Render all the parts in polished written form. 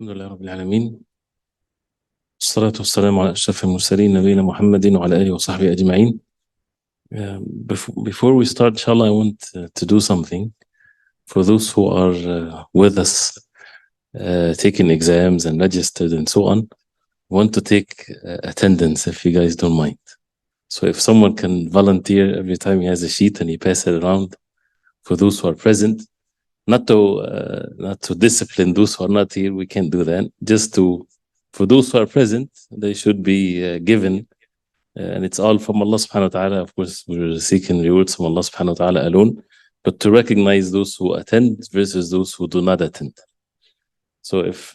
الحمد لله رب العالمين، والصلاة والسلام على أشرف المرسلين نبينا محمد وعلى آله وصحبه أجمعين. Before we start, inshallah, I want to do something for those who are with us, taking exams and registered and so on. I want to take attendance, if you guys don't mind. So if someone can volunteer every time he has a sheet and he pass it around for those who are present, not to discipline those who are not here, we can't do that. Just to, for those who are present, they should be given, and it's all from Allah subhanahu wa ta'ala. Of course, we're seeking rewards from Allah subhanahu wa ta'ala alone, but to recognize those who attend versus those who do not attend. So if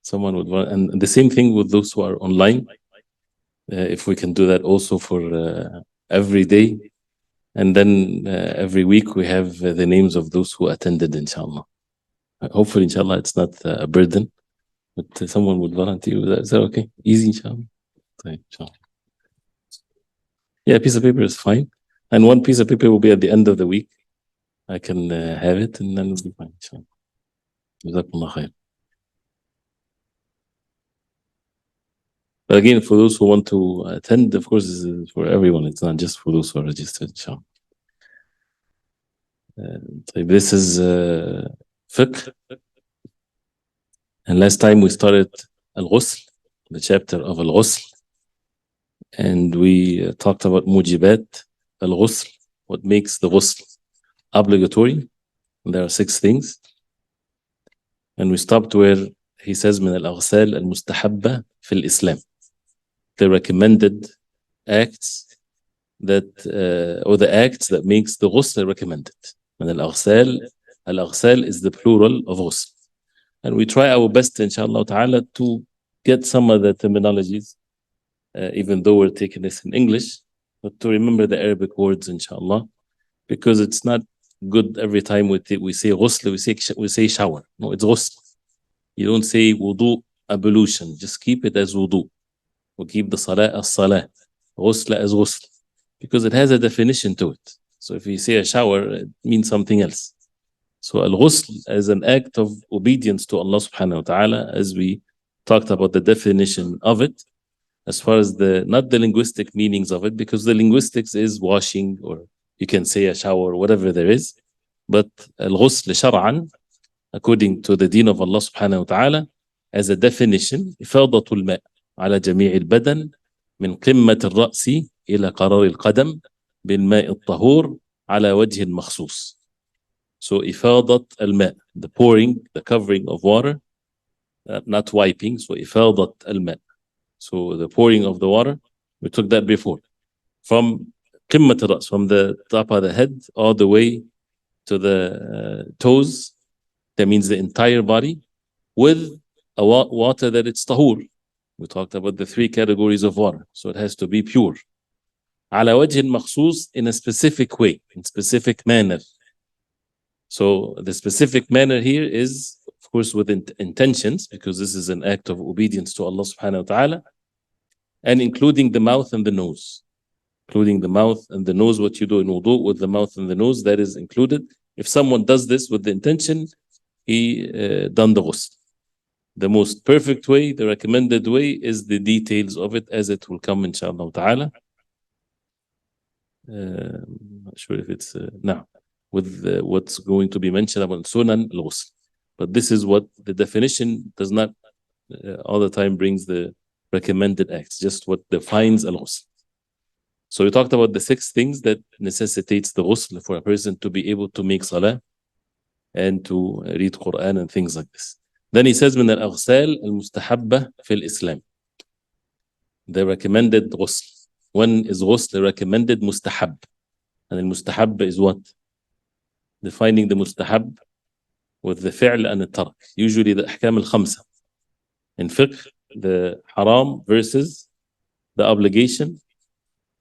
someone would want, and the same thing with those who are online, if we can do that also for every day. And then every week we have the names of those who attended, inshallah. Hopefully, inshallah, it's not a burden, but someone would volunteer with that. Is that okay? Easy, inshallah. Okay, inshallah. Yeah, a piece of paper is fine. And one piece of paper will be at the end of the week. I can have it and then it'll be fine, inshallah. Jazakumullah khair. But again, for those who want to attend, of course, this is for everyone. It's not just for those who are registered, inshallah. This is Fiqh. And last time we started Al-Ghusl, the chapter of Al-Ghusl. And we talked about Mujibat Al-Ghusl, what makes the Ghusl obligatory. And there are 6 things. And we stopped where he says, من الأغسال المستحبة في الإسلام. The recommended acts that, or the acts that makes the ghusl recommended. من الأغسال, al-aghsal is the plural of ghusl. And we try our best, inshallah ta'ala, to get some of the terminologies, even though we're taking this in English, but to remember the Arabic words, inshallah, because it's not good every time we say ghusl, we say shower. No, it's ghusl. You don't say wudu, ablution. Just keep it as wudu. We'll keep the salah as salah, ghusl as ghusl, because it has a definition to it. So if you say a shower, it means something else. So al-ghusl as an act of obedience to Allah subhanahu wa ta'ala, as we talked about the definition of it, as far as not the linguistic meanings of it, because the linguistics is washing, or you can say a shower, whatever there is. But al-ghusl shar'an, according to the deen of Allah subhanahu wa ta'ala, as a definition, إفاضة الماء على جميع البدن من قمة الرأس إلى قرار القدم بالماء الطهور على وجه مخصوص. So إفاضة الماء, the pouring, the covering of water, not wiping. So إفاضة الماء. So the pouring of the water, we took that before. From قمة الرأس, from the top of the head all the way to the toes, that means the entire body, with a water that it's tahur. We talked about the 3 categories of water. So it has to be pure. على وجه مخصوص, in a specific way, in specific manner. So the specific manner here is, of course, with intentions, because this is an act of obedience to Allah subhanahu wa ta'ala, and including the mouth and the nose. Including the mouth and the nose, what you do in wudu with the mouth and the nose, that is included. If someone does this with the intention, he done the ghusl. The most perfect way, the recommended way, is the details of it as it will come, inshallah ta'ala. I'm not sure if it's now with what's going to be mentioned about sunan al-ghusl. But this is what the definition does not all the time brings the recommended acts, just what defines al-ghusl. So we talked about the 6 things that necessitates the ghusl for a person to be able to make salah and to read Quran and things like this. Then he says, من الأغسال المستحبة في الإسلام. The recommended ghusl. When is ghusl recommended? Mustahab. And the mustahab is what? Defining the mustahab with the fi'l and the tark. Usually the ahkam al-khamsa. In fiqh, the haram versus the obligation,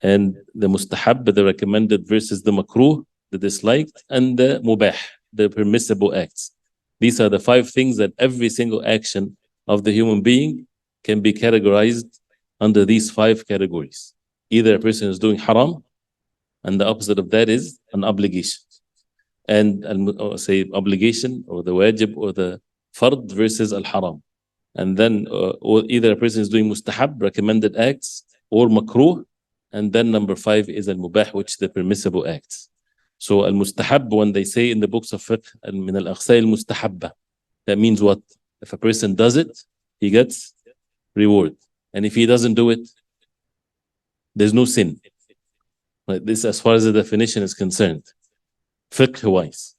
and the mustahab, the recommended, versus the makruh, the disliked, and the mubah, the permissible acts. These are the 5 things that every single action of the human being can be categorized under these 5 categories. Either a person is doing haram, and the opposite of that is an obligation. And say obligation, or the wajib, or the fard versus al-haram. And then or either a person is doing mustahab, recommended acts, or makruh. And then number 5 is al-mubah, which is the permissible acts. So al-mustahab, when they say in the books of fiqh, min al-aghsal al-mustahabba, that means what? If a person does it, he gets reward. And if he doesn't do it, there's no sin. Like this, as far as the definition is concerned, fiqh-wise,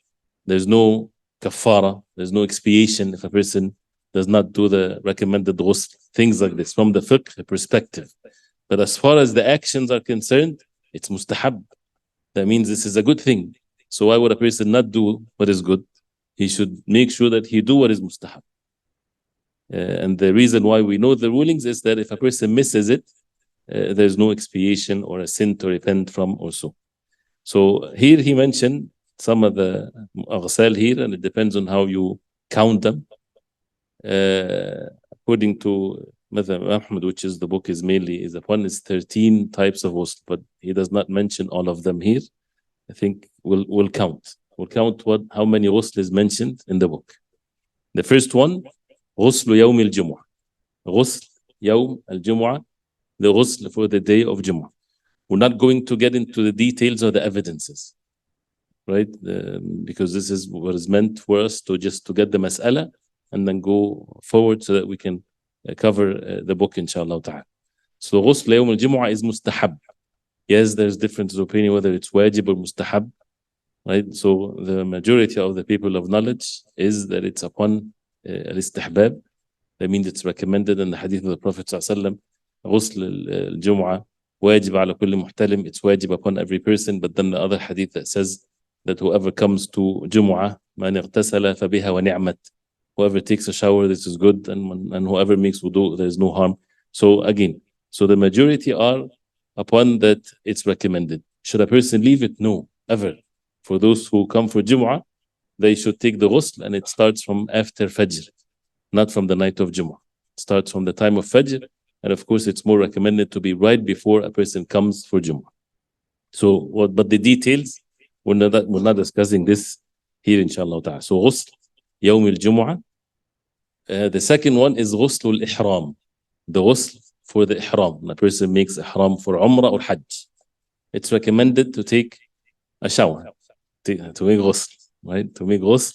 there's no kafara, there's no expiation if a person does not do the recommended ghusl, things like this from the fiqh perspective. But as far as the actions are concerned, it's mustahab. That means this is a good thing. So why would a person not do what is good? He should make sure that he do what is mustahab. And the reason why we know the rulings is that if a person misses it, there's no expiation or a sin to repent from or so. So here he mentioned some of the aghsal here, and it depends on how you count them. According to Madhab Ahmad, which is the book is mainly is upon, is 13 types of ghusl, but he does not mention all of them here. I think we'll count. We'll count how many ghusl is mentioned in the book. The first one, ghusl yawm al-jumu'ah. Ghusl yawm al-jumu'ah, the ghusl for the day of Jumu'ah. We're not going to get into the details or the evidences, right? Because this is what is meant for us to just to get the mas'ala and then go forward so that we can cover the book, inshallah ta'ala. So ghusl yawm al-jumu'ah is mustahab. Yes, there's difference of opinion whether it's wajib or mustahab, right? So the majority of the people of knowledge is that it's upon al-istihbab. That means it's recommended in the hadith of the Prophet sallallahu alaihi wasallam. ghusl al-jumu'ah wajib ala kulli muhtalim, it's wajib upon every person. But then the other hadith that says that whoever comes to Jumu'ah, man ightasala fabiha wa ni'mat, whoever takes a shower, this is good, and whoever makes wudu, there is no harm. So again, so the majority are upon that it's recommended. Should a person leave it? No, ever. For those who come for Jumu'ah, they should take the ghusl, and it starts from after Fajr, not from the night of Jumu'ah. It starts from the time of Fajr, and of course it's more recommended to be right before a person comes for Jumu'ah. So but the details, we're not discussing this here, inshallah ta'ala. So ghusl yawm al-jumu'ah. The second one is ghusl al-ihram, the ghusl for the ihram. When a person makes ihram for umrah or hajj, it's recommended to take a shower, to make ghusl, right? To make ghusl,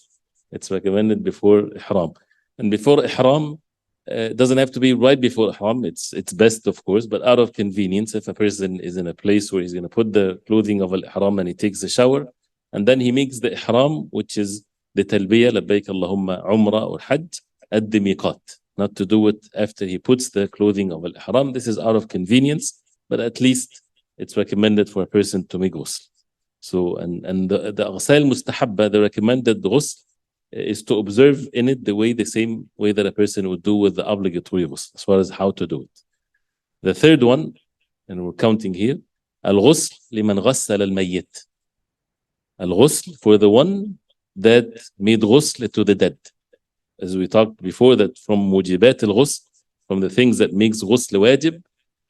it's recommended before ihram. And before ihram, it doesn't have to be right before ihram. It's best, of course, but out of convenience, if a person is in a place where he's going to put the clothing of al-ihram and he takes a shower, and then he makes the ihram, which is the talbiyah, labbaik Allahumma umrah or hajj, at the miqat, not to do it after he puts the clothing of al-ihram. This is out of convenience, but at least it's recommended for a person to make ghusl. So, and the aghsal mustahabba, the recommended ghusl, is to observe in it the same way that a person would do with the obligatory ghusl, as far as how to do it. The third one, and we're counting here, al-ghusl liman ghassal al-mayyit. Al-ghusl for the one that made ghusl to the dead. As we talked before, that from mujibat al-ghusl, from the things that makes ghusl wajib,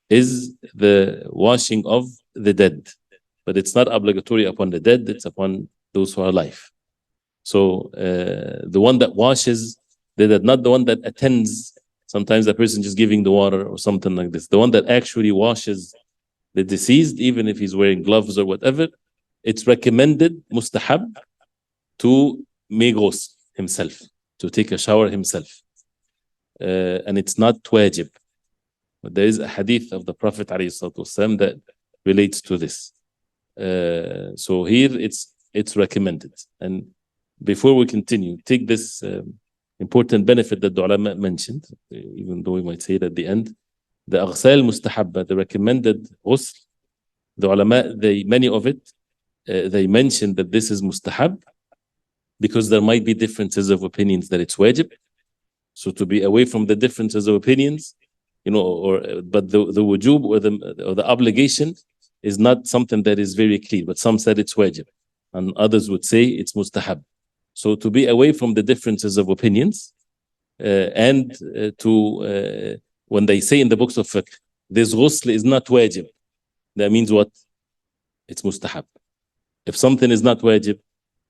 is the washing of the dead. But it's not obligatory upon the dead, it's upon those who are alive. So the one that washes the dead, not the one that attends. Sometimes the person just giving the water or something like this. The one that actually washes the deceased, even if he's wearing gloves or whatever, it's recommended, mustahab, to make ghusl himself, to take a shower himself. And it's not wajib. But there is a hadith of the Prophet ﷺ that relates to this. So here it's recommended. And before we continue, take this important benefit that the ulama mentioned, even though we might say it at the end. The aghsal mustahabba, the recommended ghusl, the ulama, many of it, they mentioned that this is mustahab because there might be differences of opinions that it's wajib. So to be away from the differences of opinions, but the wujub or the obligation is not something that is very clear. But some said it's wajib, and others would say it's mustahab. So to be away from the differences of opinions, and when they say in the books of fiqh, this ghusl is not wajib, that means what? It's mustahab. If something is not wajib,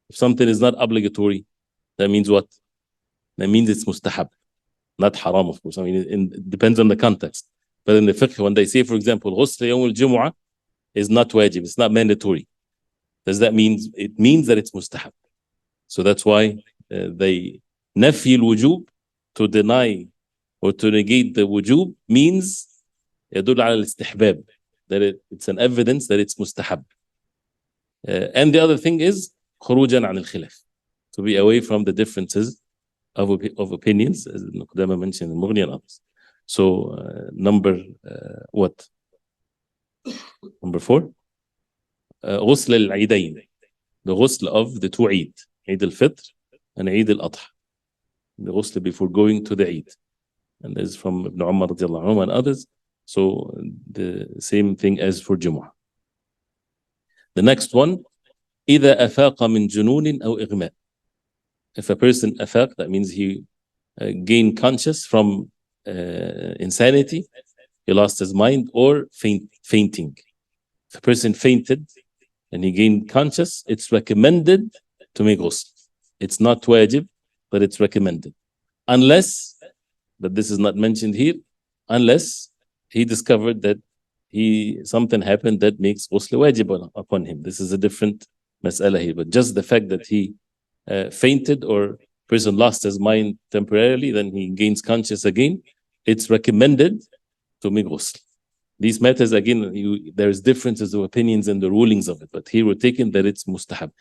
if something is not obligatory, that means what? that means it's mustahab, not haram, of course. I mean, it depends on the context. But in the fiqh, when they say, for example, ghusl yawm al-jumu'ah is not wajib, it's not mandatory. Does that mean? It means that it's mustahab. So that's why they nafi al-wujub, to deny or to negate the wujub, means يدل على الاستحباب, that it's an evidence that it's mustahab. And the other thing is خروجا عن الخلاف, to be away from the differences of opinions, as Qudama mentioned in Mughni and others. So number what? Number 4, غسل العيدين, the ghusl of the two Eid, Eid al-Fitr and Eid al-Adha, the ghusl before going to the Eid. And this is from Ibn Umar radiallahu anhu and others. So the same thing as for Jumu'ah. The next one, إذا أفاق من جنون أو إغماء. If a person afaq, that means he gained conscious from insanity, he lost his mind, or fainting. If a person fainted and he gained conscious, it's recommended to make ghusl. It's not wajib, but it's recommended. Unless, but this is not mentioned here, unless he discovered that something happened that makes ghusl wajib upon him. This is a different mas'ala here. But just the fact that he fainted or person lost his mind temporarily, then he gains conscious again, it's recommended to make ghusl. These matters, again, there's differences of opinions and the rulings of it, but here we're taking that it's mustahab.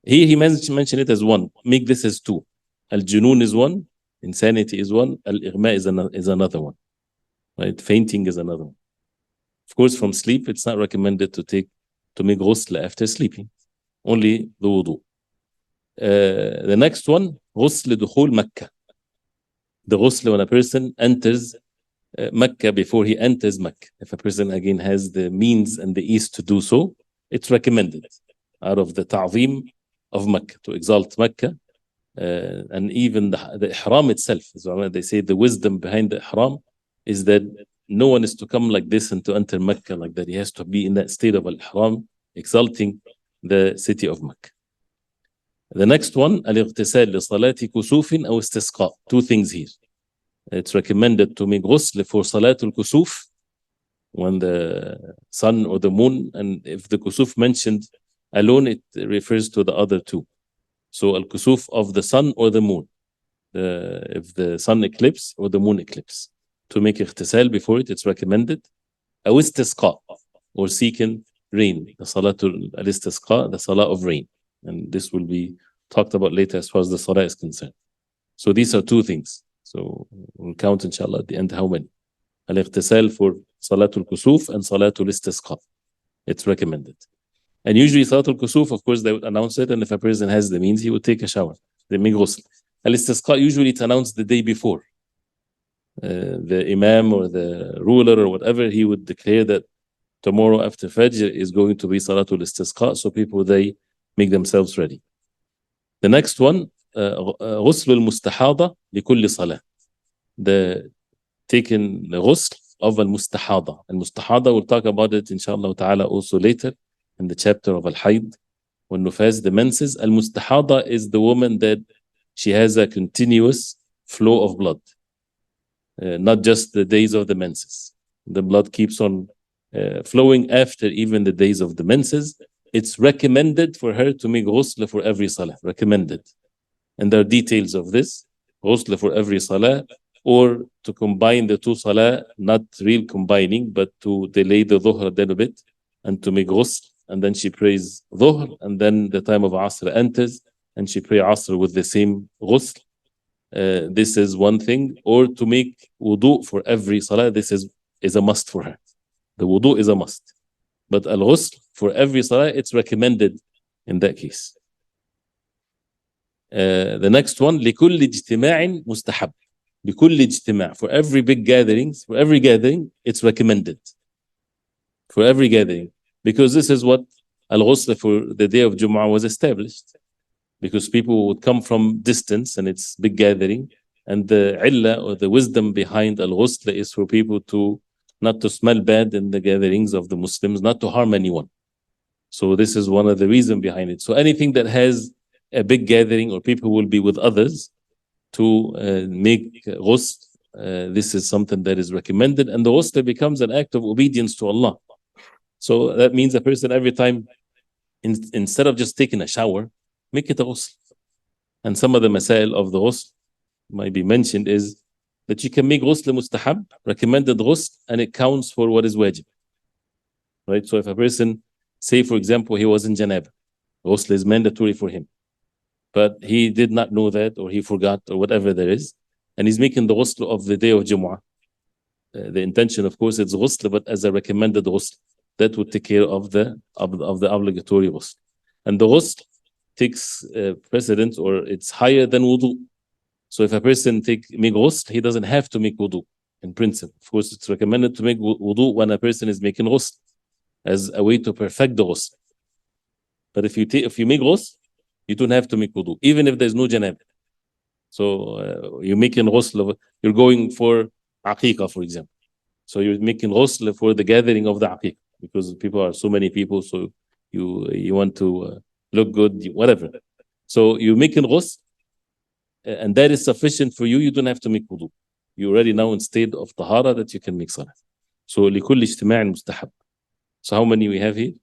Here he mentioned it as one. Make this as 2. Al-Junoon is one, insanity is one, Al-Ighma is another one. Right? Fainting is another one. Of course, from sleep, it's not recommended to make ghusl after sleeping. Only the wudu. The next one, ghusl dukhul Makkah. The ghusl when a person enters Mecca before he enters Mecca. If a person again has the means and the ease to do so, it's recommended out of the ta'zim of Mecca, to exalt Mecca. And even the ihram itself, so they say the wisdom behind the ihram is that no one is to come like this and to enter Mecca like that. He has to be in that state of al-ihram, exalting the city of Mecca. The next one, al-ightisal li salati kusufin aw istisqa. 2 things here. It's recommended to make ghusl for salatul kusuf, when the sun or the moon, and if the kusuf mentioned alone, it refers to the other 2. So al-kusuf of the sun or the moon, if the sun eclipse or the moon eclipse, to make ightisal before it, it's recommended. Aw istisqa, or seeking rain, the salatul al-istisqa, the salah of rain. And this will be talked about later as far as the salah is concerned. So these are 2 things. So we'll count inshallah at the end how many. Al-ightisal for salatul kusuf and salatul istisqa. It's recommended. And usually salatul kusuf, of course, they would announce it, and if a person has the means, he would take a shower. They make ghusl. Al-istisqa, usually it's announced the day before. The imam or the ruler or whatever, he would declare that tomorrow after Fajr is going to be salatul istisqa, so people, they make themselves ready. The next one, غسل المستحاضة لكل صلاة. The taking the ghusl of al-mustahada. Al-mustahada, we'll talk about it inshallah ta'ala also later in the chapter of al-hayd, when nufas, the menses. Al-mustahada is the woman that she has a continuous flow of blood, not just the days of the menses. The blood keeps on flowing after even the days of the menses. It's recommended for her to make ghusl for every salah. Recommended. And there are details of this. Ghusl for every salah, or to combine the 2 salah, not real combining, but to delay the dhuhr a little bit, and to make ghusl, and then she prays dhuhr, and then the time of asr enters, and she prays asr with the same ghusl. This is one thing. Or to make wudu for every salah, this is a must for her. The wudu is a must. But al-ghusl for every salah, it's recommended in that case. The next one, لكل اجتماع مستحب. بكل اجتماع, for every big gatherings, for every gathering, it's recommended. For every gathering. Because this is what al-ghusl for the day of Jumu'ah was established. Because people would come from distance and it's big gathering. And the illah or the wisdom behind al-ghusl is for people to not to smell bad in the gatherings of the Muslims, not to harm anyone. So this is one of the reasons behind it. So anything that has a big gathering or people will be with others, to make ghusl. This is something that is recommended, and the ghusl becomes an act of obedience to Allah. So that means a person every time, instead of just taking a shower, make it a ghusl. And some of the masail of the ghusl might be mentioned is that you can make ghusl mustahab, recommended ghusl, and it counts for what is wajib. Right? So if a person, say for example, he was in janaba, ghusl is mandatory for him, but he did not know that, or he forgot, or whatever there is, and he's making the ghusl of the day of Jumu'ah. The intention, of course, it's ghusl, but as a recommended ghusl, that would take care of the obligatory ghusl. And the ghusl takes precedence, or it's higher than wudu. So if a person make ghusl, he doesn't have to make wudu in principle. Of course, it's recommended to make wudu when a person is making ghusl, as a way to perfect the ghusl. But if you make ghusl, you don't have to make wudu, even if there's no janab. So you're making ghusl, you're going for aqiqah, for example. So you're making ghusl for the gathering of the aqiqah, because people are so many people, so you want to look good, whatever. So you're making ghusl, and that is sufficient for you. You don't have to make wudu. You're already now in state of tahara that you can make salah. So لكل اجتماع مستحب. So how many we have here?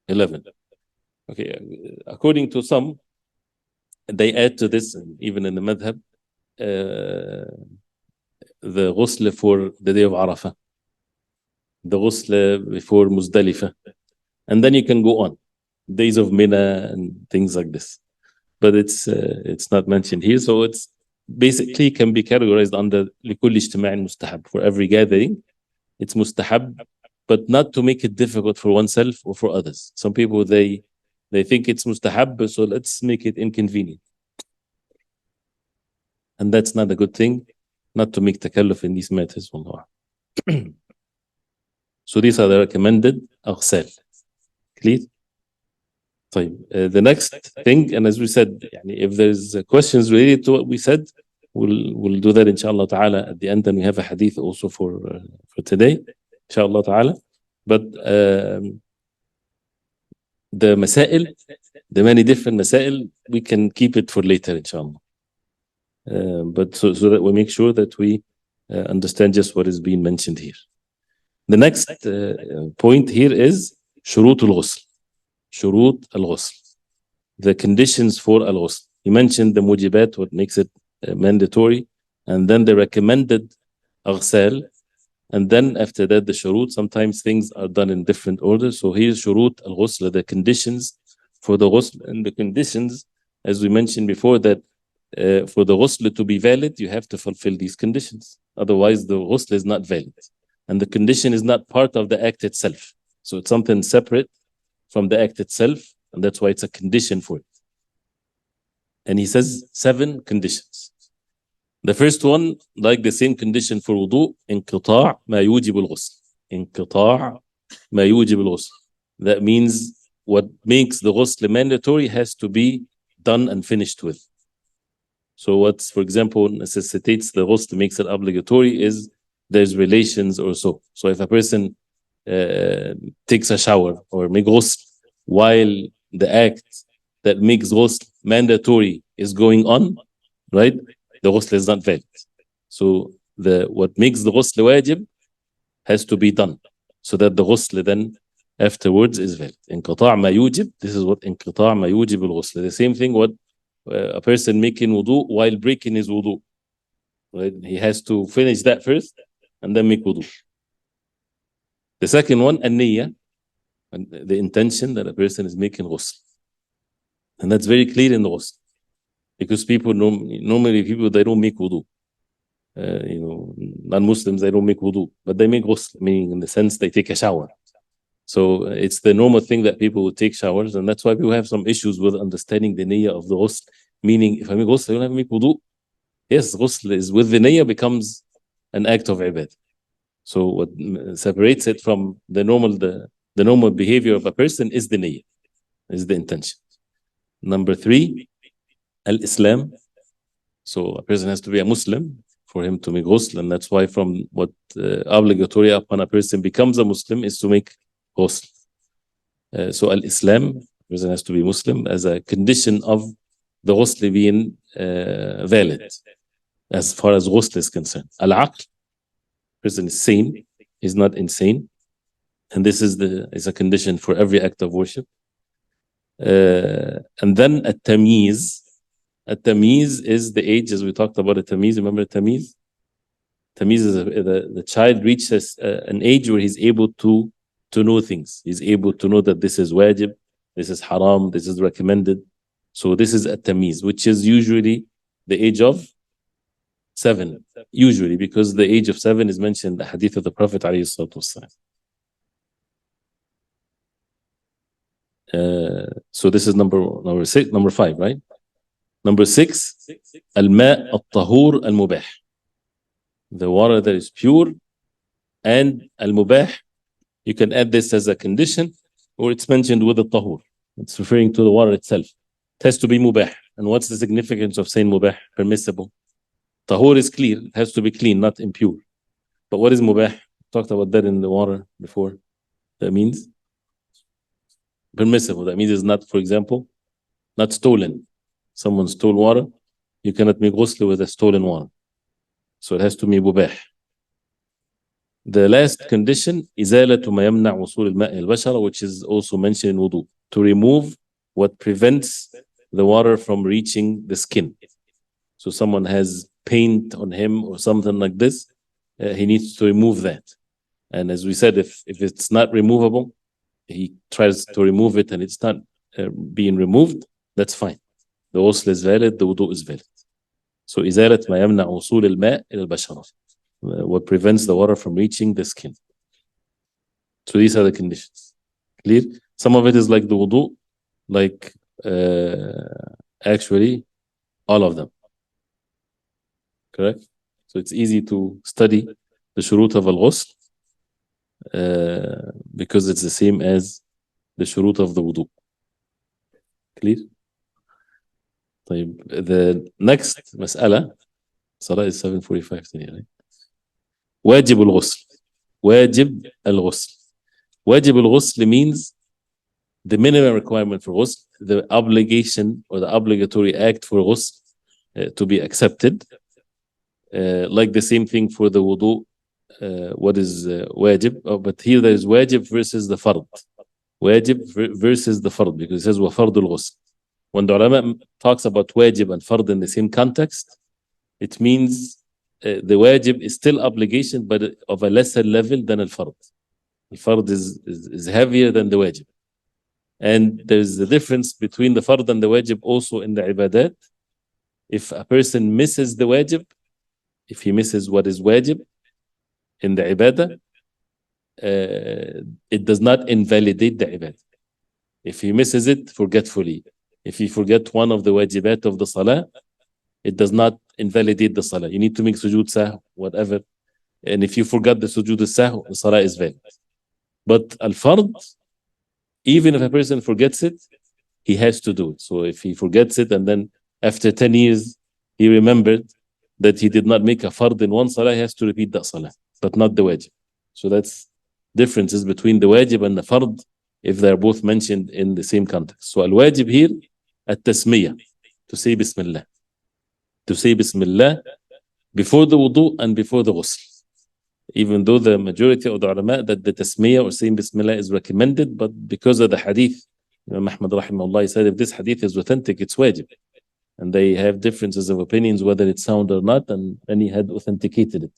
11. Okay, according to some, they add to this, even in the madhab, the ghusl for the day of Arafah, the ghusl before Muzdalifah, and then you can go on, days of Mina and things like this. But it's not mentioned here, so it's basically can be categorized under لكل اجتماع مستحب. For every gathering, it's mustahab, but not to make it difficult for oneself or for others. Some people, they think it's mustahab, so let's make it inconvenient. And that's not a good thing, not to make takalluf in these matters. So these are the recommended aghsal. Clear? The next thing, and as we said, if there's questions related to what we said, we'll do that inshallah ta'ala at the end, and we have a hadith also for today, inshallah ta'ala. But the masail, the many different masail, we can keep it for later, inshallah. But so that we make sure that we understand just what is being mentioned here. The next point here is shurut al-ghusl. Shurut al-ghusl. The conditions for al-ghusl. He mentioned the mujibat, what makes it mandatory, and then the recommended aghsal, and then after that the shurut. Sometimes things are done in different orders. So here's shurut al-ghusl, the conditions for the ghusl. And the conditions, as we mentioned before, that for the ghusl to be valid, you have to fulfill these conditions. Otherwise, the ghusl is not valid. And the condition is not part of the act itself. So it's something separate from the act itself, and that's why it's a condition for it. And he says 7 conditions. The first one, like the same condition for wudu, انقطاع ما يوجب الغسل. انقطاع ما يوجب الغسل. That means what makes the ghusl mandatory has to be done and finished with. So what's, for example, necessitates the ghusl, makes it obligatory, is there's relations or so. So if a person takes a shower or makes ghusl while the act that makes ghusl mandatory is going on, right? The ghusl is not valid. So what makes the ghusl wajib has to be done, so that the ghusl then afterwards is valid. انقطاع ما يوجب, this is what انقطاع ما يوجب الغسل. The same thing what a person making wudu while breaking his wudu, right? He has to finish that first and then make wudu. The second one, an-niyya, the intention that a person is making ghusl. And that's very clear in the ghusl, because people normally they don't make wudu. Non-Muslims, they don't make wudu, but they make ghusl, meaning in the sense they take a shower. So it's the normal thing that people would take showers, and that's why people have some issues with understanding the niyyah of the ghusl. Meaning, if I make ghusl, I don't have to make wudu. Yes, ghusl is with the niyyah becomes an act of ibadah. So what separates it from the normal behavior of a person is the niyyah, is the intention. Number 3, al-Islam. So a person has to be a Muslim for him to make ghusl, and that's why from what obligatory upon a person becomes a Muslim is to make ghusl. So al-Islam, a person has to be Muslim as a condition of the ghusl being valid as far as ghusl is concerned. Al-aql, person is sane, he's not insane. And this is a condition for every act of worship. And then at-tamyiz. At-tamyiz is the age, as we talked about at-tamyiz. Remember at-tamyiz? Tamyiz is the child reaches an age where he's able to know things. He's able to know that this is wajib, this is haram, this is recommended. So this is at-tamyiz, which is usually the age of 7. Usually, because the age of 7 is mentioned in the hadith of the Prophet ﷺ. So this is number 6, number 5, right? Number 6, al-ma' al-tahur al-mubah. The water that is pure, and al-mubah, you can add this as a condition, or it's mentioned with the tahur. It's referring to the water itself. It has to be mubah. And what's the significance of saying mubah? Permissible. Tahur is clear. It has to be clean, not impure. But what is mubah? Talked about that in the water before. That means permissible. That means it's not, for example, not stolen. Someone stole water. You cannot make ghusl with a stolen water. So it has to be mubah. The last condition, إزالة ما يمنع وصول الماء إلى البشرة, which is also mentioned in wudu, to remove what prevents the water from reaching the skin. So someone has paint on him or something like this, he needs to remove that. And as we said, if it's not removable, he tries to remove it and it's not being removed, that's fine. The ghusl is valid, the wudu is valid. So إزالة ما يمنع وصول الماء إلى البشرة, what prevents the water from reaching the skin. So these are the conditions. Clear? Some of it is like the wudu, like actually all of them. Correct? So it's easy to study the shurut of al-ghusl because it's the same as the shurut of the wudu. Clear? طيب, the next مسألة, Salah is 7:45 today, right? واجب الغسل. واجب الغسل. واجب الغسل means the minimum requirement for ghusl, the obligation or the obligatory act for ghusl to be accepted. Like the same thing for the wudu, what is wajib, but here there is wajib versus the fard. Wajib versus the fard, because it says وَفَرْضُ الْغُسْل. When the ulama talks about wajib and fard in the same context, it means the wajib is still obligation, but of a lesser level than al-fard. Al-fard is heavier than the wajib. And there's a difference between the fard and the wajib also in the ibadat. If a person misses the wajib, if he misses what is wajib in the ibadah, it does not invalidate the ibadah. If he misses it forgetfully, if he forget one of the wajibat of the salah, it does not invalidate the salah. You need to make sujood sahw, whatever. And if you forgot the sujood sahw, the salah is valid. But al-fard, even if a person forgets it, he has to do it. So if he forgets it and then after 10 years, he remembered that he did not make a fard in one salah, he has to repeat that salah, but not the wajib. So that's differences between the wajib and the fard if they're both mentioned in the same context. So al-wajib here, at-tasmiyah, to say Bismillah. To say Bismillah before the wudu and before the ghusl. Even though the majority of the ulama that the tasmiyah or saying Bismillah is recommended, but because of the hadith, Imam Ahmad rahimahullah said if this hadith is authentic, it's wajib. And they have differences of opinions whether it's sound or not, and he had authenticated it,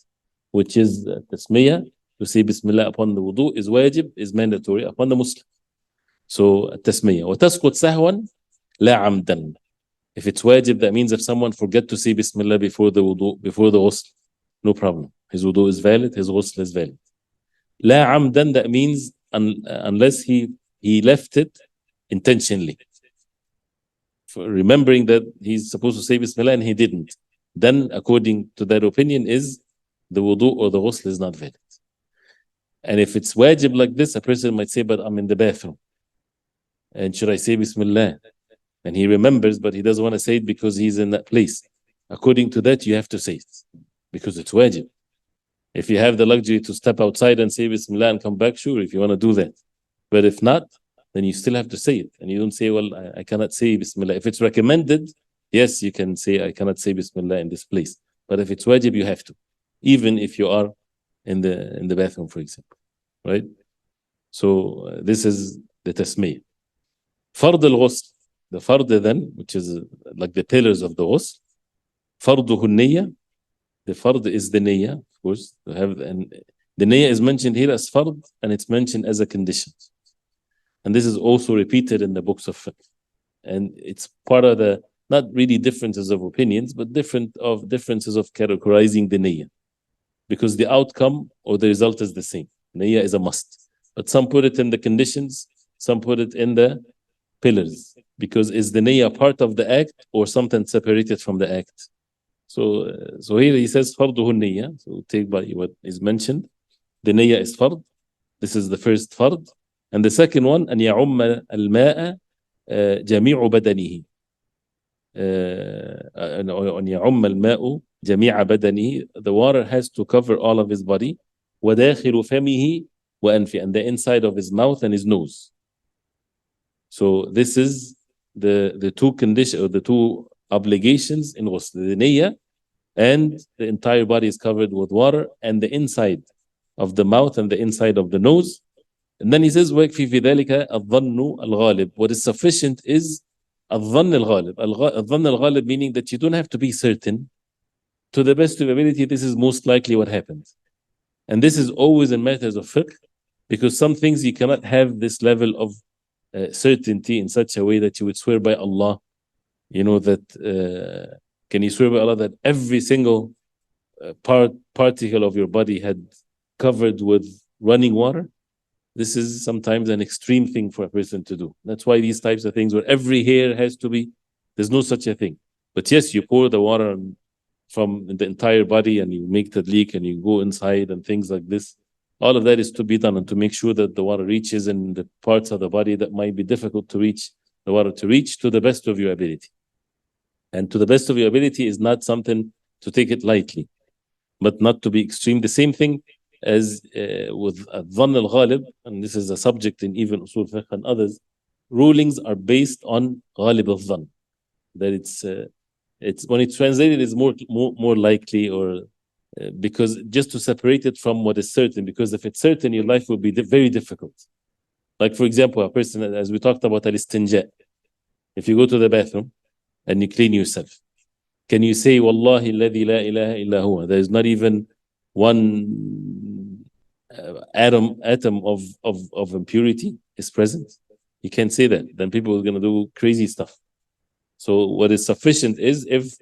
which is tasmiyah, to say Bismillah upon the wudu is wajib, is mandatory upon the Muslim. So tasmiyah. وَتَسْقُطْ سَهْوًا لَا عَمْدًا. If it's wajib, that means if someone forget to say Bismillah before the wudu, before the ghusl, no problem. His wudu is valid, his ghusl is valid. La amdan, that means unless he left it intentionally. For remembering that he's supposed to say Bismillah and he didn't. Then, according to that opinion, is the wudu or the ghusl is not valid. And if it's wajib like this, a person might say, but I'm in the bathroom. And should I say Bismillah? And he remembers, but he doesn't want to say it because he's in that place. According to that, you have to say it because it's wajib. If you have the luxury to step outside and say Bismillah and come back, sure, if you want to do that. But if not, then you still have to say it. And you don't say, well, I cannot say Bismillah. If it's recommended, yes, you can say, I cannot say Bismillah in this place. But if it's wajib, you have to, even if you are in the bathroom, for example, right? So this is the tasmiyah. Fard al-ghusl, the fard then, which is like the pillars of the ghusl, farduhu niyyah, the fard is the niyyah, of course. And the niyyah is mentioned here as fard, and it's mentioned as a condition. And this is also repeated in the books of fiqh. And it's part of the, not really differences of opinions, but differences of categorizing the niyyah. Because the outcome or the result is the same. Niyyah is a must. But some put it in the conditions, some put it in the pillars. Because is the niyyah part of the act or something separated from the act? So here he says, farduhu niyyah. So take by what is mentioned. The niyyah is fard. This is the first fard. And the second one, أن يعم الماء جميع بدنه. أن يعم الماء جميع بدنه. The water has to cover all of his body. وداخل فمه وأنفه. And the inside of his mouth and his nose. So this is the two conditions, or the two obligations in ghusl. The niyyah, and the entire body is covered with water, and the inside of the mouth and the inside of the nose. And then he says, وَيَكْفِي فِي ذَلِكَ الظَّنُّ الْغَالِبُ. What is sufficient is الظَّنُّ الْغَالِبُ. الظَّنُّ الْغَالِبُ meaning that you don't have to be certain. To the best of your ability, this is most likely what happens. And this is always in matters of fiqh, because some things you cannot have this level of certainty in such a way that you would swear by Allah. You know that, can you swear by Allah that every single particle of your body had covered with running water? This is sometimes an extreme thing for a person to do. That's why these types of things where every hair has to be, there's no such a thing. But yes, you pour the water from the entire body and you make the leak and you go inside and things like this. All of that is to be done, and to make sure that the water reaches in the parts of the body that might be difficult to reach, the water to reach to the best of your ability. And to the best of your ability is not something to take it lightly, but not to be extreme. The same thing as with Dhann al-Ghalib, and this is a subject in even Usul Fiqh and others, rulings are based on Ghalib al-Dhann. That it's when it's translated is more likely, or because just to separate it from what is certain, because if it's certain, your life will be very difficult. Like for example, a person, as we talked about al-istinja, if you go to the bathroom and you clean yourself, can you say Wallahi alladhi la ilaha illa huwa? There is not even one atom of impurity is present. You can't say that. Then people are going to do crazy stuff. So what is sufficient is if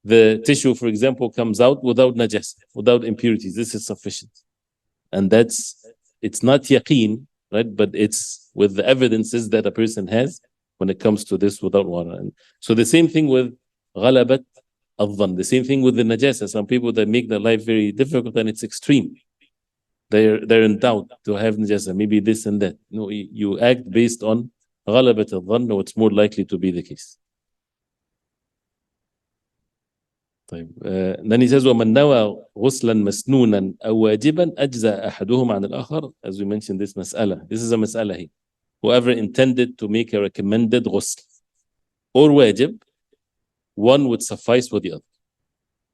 the tissue, for example, comes out without najas, without impurities, this is sufficient. And it's not yaqeen, right? But it's with the evidences that a person has when it comes to this without water. And so the same thing with ghalabat al-dhann, the same thing with the najasa. Some people that make their life very difficult and it's extreme. They're in doubt to have najasa, maybe this and that. No, you act based on ghalabat al-dhann, what's more likely to be the case. Then he says وَمَنْ نَوَى غُسْلًا مَسْنُونًا أَوْ وَاجِبًا أَجْزَى أَحَدُهُمْ عَنِ الْآخَرِ. As we mentioned this mas'ala. This is a mas'ala here. Whoever intended to make a recommended ghusl or wajib, one would suffice for the other.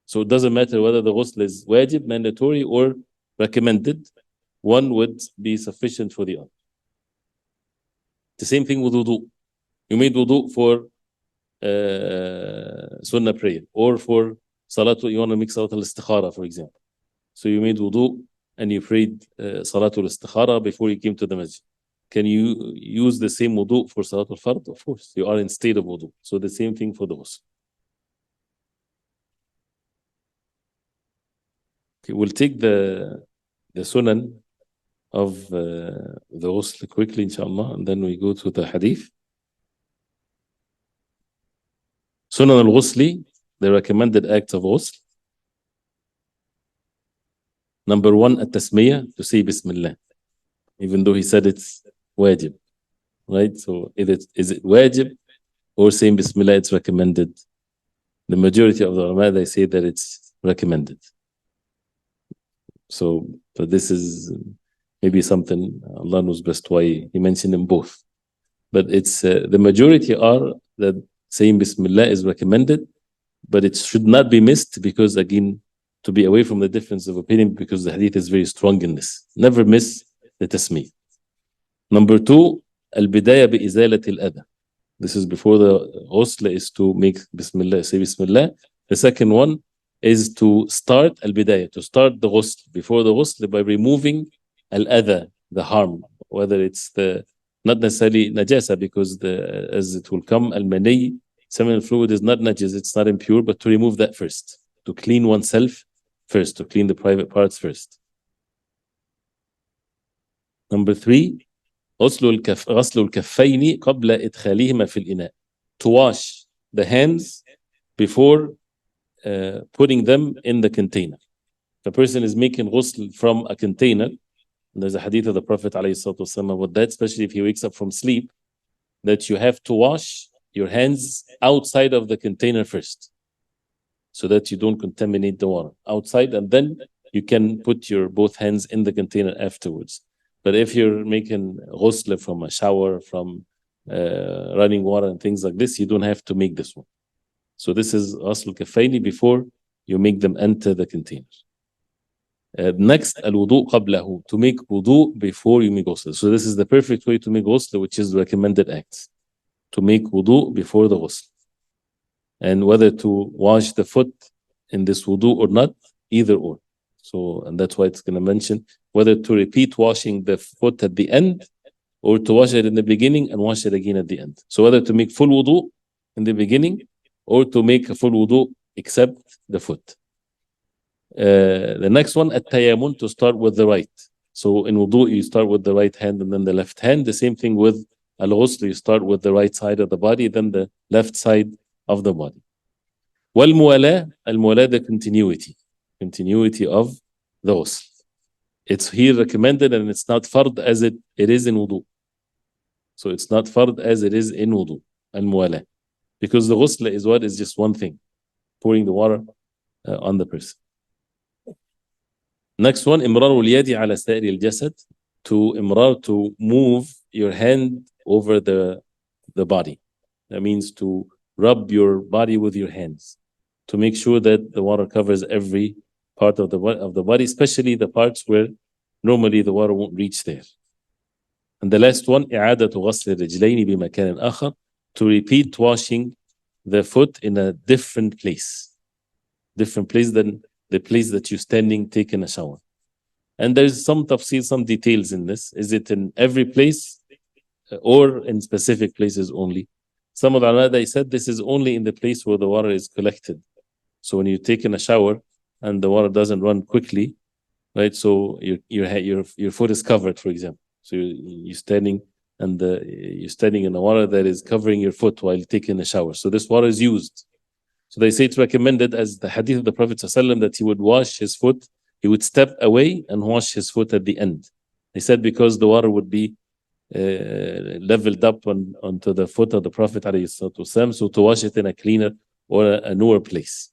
So it doesn't matter whether the ghusl is wajib, mandatory, or recommended, one would be sufficient for the other. The same thing with wudu. You made wudu for sunnah prayer, or for salatul, you want to make salatul istikhara, for example. So you made wudu and you prayed salatul istikhara before you came to the masjid. Can you use the same wudu for salatul fard? Of course, you are in state of wudu. So the same thing for the ghusl. Okay, we'll take the sunan of the ghusl quickly, inshallah, and then we go to the hadith. Sunan al-ghusli, the recommended acts of ghusl. Number one, at-tasmiyah, to say Bismillah, even though he said it's wajib, right? So is it wajib or saying Bismillah, it's recommended? The majority of the ulama, they say that it's recommended. So but this is maybe something Allah knows best why he mentioned them both. But it's the majority are that saying Bismillah is recommended, but it should not be missed because, again, to be away from the difference of opinion, because the hadith is very strong in this. Never miss the tasmiyah. Number 2, al-bidaya bi-izalat al-adha. This is before the ghusl is to make Bismillah, say Bismillah. The second one is to start al-bidaya, to start the ghusl, before the ghusl, by removing al-adha, the harm, whether it's the, not necessarily najasa, because as it will come, al-mani, seminal fluid is not najis, it's not impure, but to remove that first, to clean oneself first, to clean the private parts first. Number 3, غسل الكفين قبل إدخالهما في الإناء. To wash the hands before putting them in the container. If a person is making ghusl from a container, there's a hadith of the Prophet ﷺ about that, especially if he wakes up from sleep, that you have to wash your hands outside of the container first, so that you don't contaminate the water outside, and then you can put your both hands in the container afterwards. But if you're making ghusl from a shower, from running water and things like this, you don't have to make this one. So this is ghusl kafaini before you make them enter the container. Next, al-wudu qablahu, to make wudu before you make ghusl. So this is the perfect way to make ghusl, which is the recommended acts. To make wudu before the ghusl. And whether to wash the foot in this wudu or not, either or. So, and that's why it's going to mention whether to repeat washing the foot at the end, or to wash it in the beginning and wash it again at the end. So whether to make full wudu in the beginning, or to make a full wudu except the foot. The next one, at-tayamun, to start with the right. So in wudu, you start with the right hand and then the left hand. The same thing with al-ghusl, you start with the right side of the body, then the left side of the body. Wal-muwala, al-muwala, the continuity of the ghusl. It's here recommended, and it's not fard as it is in wudu. So it's not fard as it is in wudu, al-muwala. Because the ghusl is what? Is just one thing, pouring the water on the person. Next one, imrarul yadi ala sa'iri al-jasad, to move your hand over the body. That means to rub your body with your hands, to make sure that the water covers every part of the body, especially the parts where normally the water won't reach there. And the last one, إعادة غسل الرجلين بمكان آخر, to repeat washing the foot in a different place than the place that you're standing taking a shower. And there's some tafsir, some details in this. Is it in every place or in specific places only? Some of the ulama, they said this is only in the place where the water is collected. So when you're taking a shower and the water doesn't run quickly, right? So your foot is covered, for example. So you're standing and you're standing in the water that is covering your foot while taking a shower. So this water is used. So they say it's recommended, as the hadith of the Prophet ﷺ, that he would wash his foot, he would step away and wash his foot at the end. They said because the water would be leveled up onto the foot of the Prophet ﷺ, so to wash it in a cleaner or a newer place.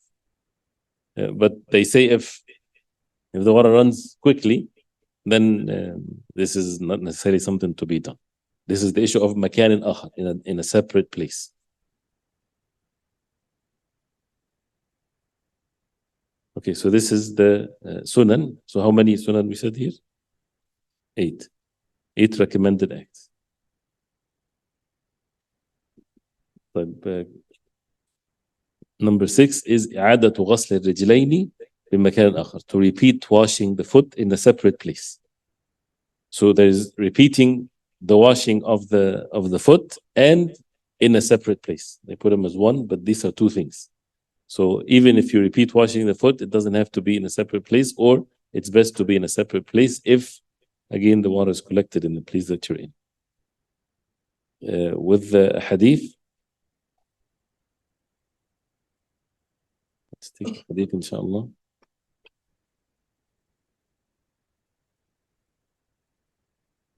But they say if the water runs quickly, then this is not necessarily something to be done. This is the issue of makan akhar, in a separate place. Okay, so this is the sunan. So how many sunan we said here? 8. 8 recommended acts. Number 6 is إعادة غسل الرجلين بمكان آخر, to repeat washing the foot in a separate place. So there is repeating the washing of the foot and in a separate place. They put them as one, but these are two things. So even if you repeat washing the foot, it doesn't have to be in a separate place, or it's best to be in a separate place if, again, the water is collected in the place that you're in. With the hadith, let's take the hadith, inshallah.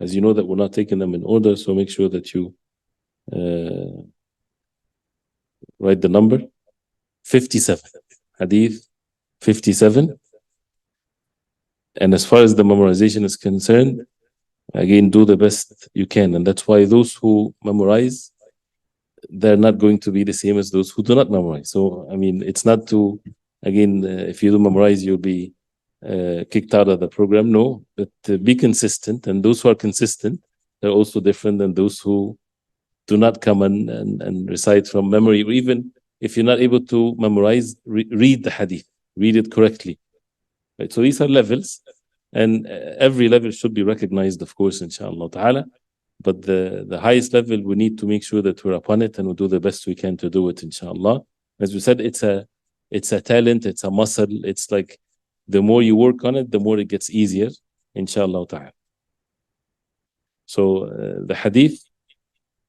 As you know that we're not taking them in order, so make sure that you write the number. 57. Hadith 57. And as far as the memorization is concerned, again, do the best you can. And that's why those who memorize, they're not going to be the same as those who do not memorize. So, I mean, it's not to, again, if you do memorize, you'll be kicked out of the program. No, but be consistent. And those who are consistent, they're also different than those who do not come and recite from memory. Or even if you're not able to memorize, read the hadith, read it correctly. Right? So these are levels. And every level should be recognized, of course, inshallah ta'ala. But the highest level, we need to make sure that we're upon it and we do the best we can to do it, inshallah. As we said, it's a talent, it's a muscle. It's like the more you work on it, the more it gets easier, inshallah ta'ala. So the hadith,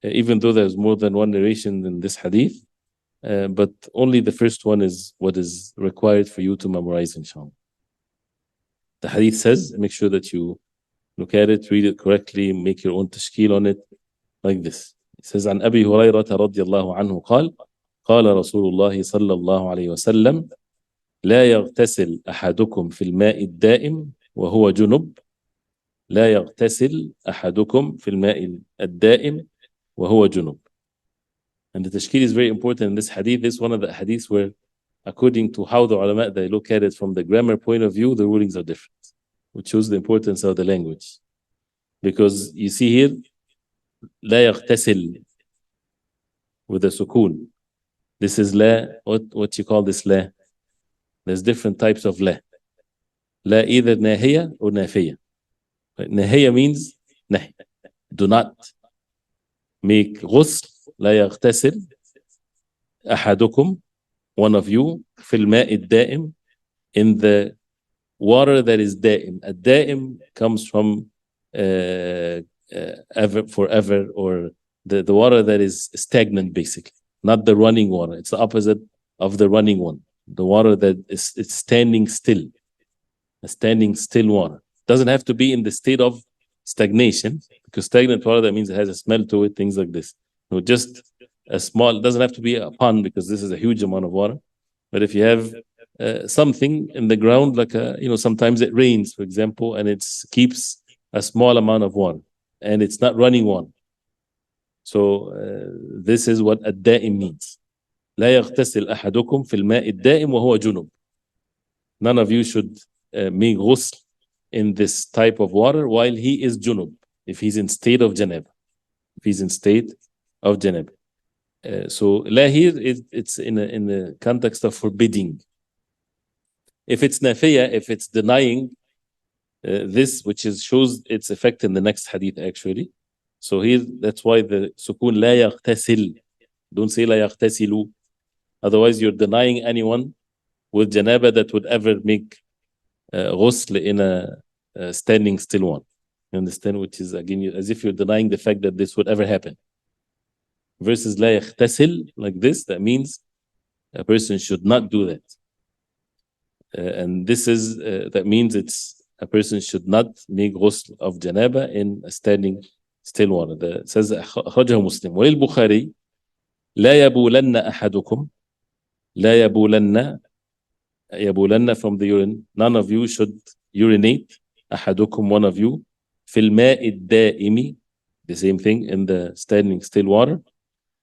even though there's more than one narration in this hadith, but only the first one is what is required for you to memorize, inshallah. The hadith says, make sure that you look at it, read it correctly, make your own tashkil on it, like this. It says, عن أبي هريرة رضي الله عنه قال قال رسول الله صلى الله عليه وسلم لا يغتسل أحدكم في الماء الدائم وهو جنب لا يغتسل أحدكم في الماء الدائم وهو جنب. And the tashkil is very important in this hadith. This is one of the hadiths where, according to how the ulama, they look at it from the grammar point of view, the rulings are different, which shows the importance of the language. Because you see here, لا يغتسل with a sukun. This is la, what you call this la? There's different types of la. La either nahiya or nafiya. Nahiya means nahi. Do not make ghusl. لا يغتسل أحدكم, one of you, في الماء الدائم, in the water that is da'im. A da'im comes from ever, forever, or the water that is stagnant, basically. Not the running water. It's the opposite of the running one. The water that is it's standing still. A standing still water. Doesn't have to be in the state of stagnation, because stagnant water, that means it has a smell to it, things like this. No, just a small, it doesn't have to be a pond, because this is a huge amount of water. But if you have something in the ground, like sometimes it rains, for example, and it keeps a small amount of water, and it's not running water. So this is what الدائم means. لا يغتسل أحدكم في الماء الدائم وهو جنب. None of you should make ghusl in this type of water while he is junub, if he's in state of janab. If he's in state of janab. So la here, it's in the context of forbidding. If it's nafiya, if it's denying this, which shows its effect in the next hadith actually. So here, that's why the sukun la yaghtasil. Don't say la yaghtasilu. Otherwise, you're denying anyone with janaba that would ever make ghusl in a standing still one. You understand? Which is, again, as if you're denying the fact that this would ever happen. Versus la yaghtasil, like this, that means a person should not do that. And this is, that means a person should not make ghusl of janaba in a standing still water. It says, أخرجه مسلم وللبخاري لا يبولن أحدكم لا يبولن from the urine. None of you should urinate. أحدكم, one of you. في الماء الدائم, the same thing in the standing still water.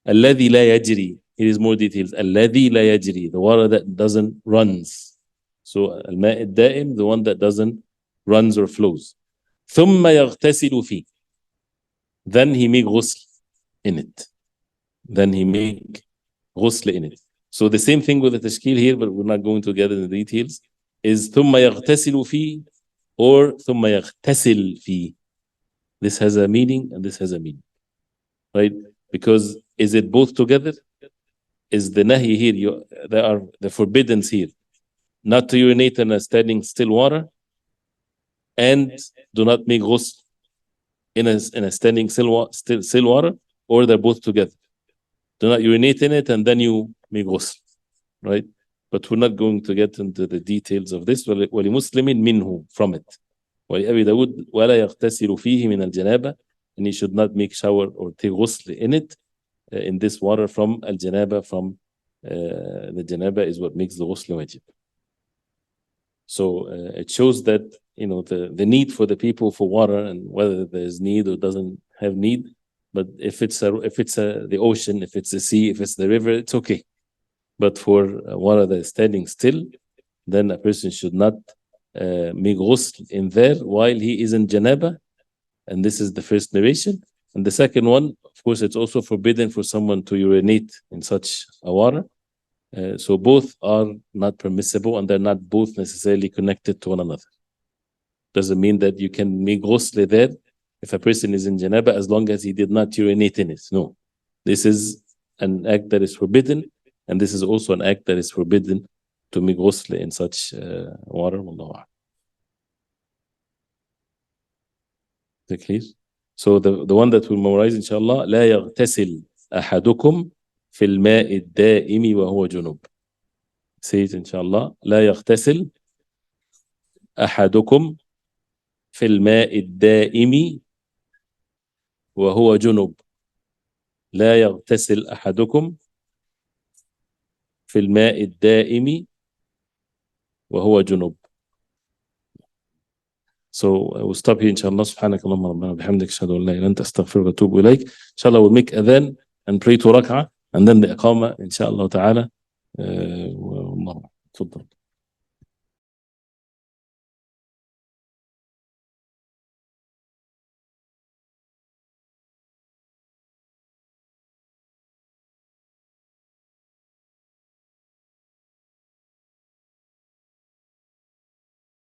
الذي لا يجري. Here is more details. الذي لا يجري, the water that doesn't runs. So الماء الدائم, the one that doesn't runs or flows. ثم يغتسل فيه. Then he make ghusl in it. So the same thing with the tashkil here, but we're not going to get into the details, is ثم يغتسل فيه or ثم يغتسل فيه. This has a meaning and this has a meaning. Right? Because is it both together? Is the nahi here, there are the forbiddance here, not to urinate in a standing still water, and do not make ghusl in a standing still water, or they're both together. Do not urinate in it and then you make ghusl, right? But we're not going to get into the details of this. وَلِمُسْلِمٍ مِنْهُ, from it. وَلِأَبِي دَاوُدْ وَلَا يَغْتَسِلُ فِيهِ مِنَ الْجَنَابَةِ, and he should not make shower or take ghusl in it, in this water from al-janaba, from the janaba is what makes the ghusl wajib. So it shows that the need for the people for water, and whether there's need or doesn't have need, But if it's the ocean, if it's the sea, if it's the river, it's okay. But for water that is standing still, then a person should not make ghusl in there while he is in janaba. And this is the first narration. And the second one, of course, it's also forbidden for someone to urinate in such a water. So both are not permissible, and they're not both necessarily connected to one another. Doesn't mean that you can make ghusl there if a person is in janaba as long as he did not urinate in it. No. This is an act that is forbidden, and this is also an act that is forbidden to make ghusl in such water. Wallahu a'lam. Clear? So the one that we'll memorize inshallah, لا يغتسل أحدكم في الماء الدائم وهو جنوب. Say it inshallah. لا يغتسل أحدكم في الماء الدائم وهو جنوب. لا يغتسل أحدكم في الماء الدائم وهو جنوب. So we'll stop here inshallah. سبحانك اللهم ربنا وبحمدك أشهد أن لا إله إلا أنت أستغفرك وأتوب إليك. Inshallah we'll make adhan and pray 2 rak'ah and then the iqamah inshallah ta'ala. والله تفضل.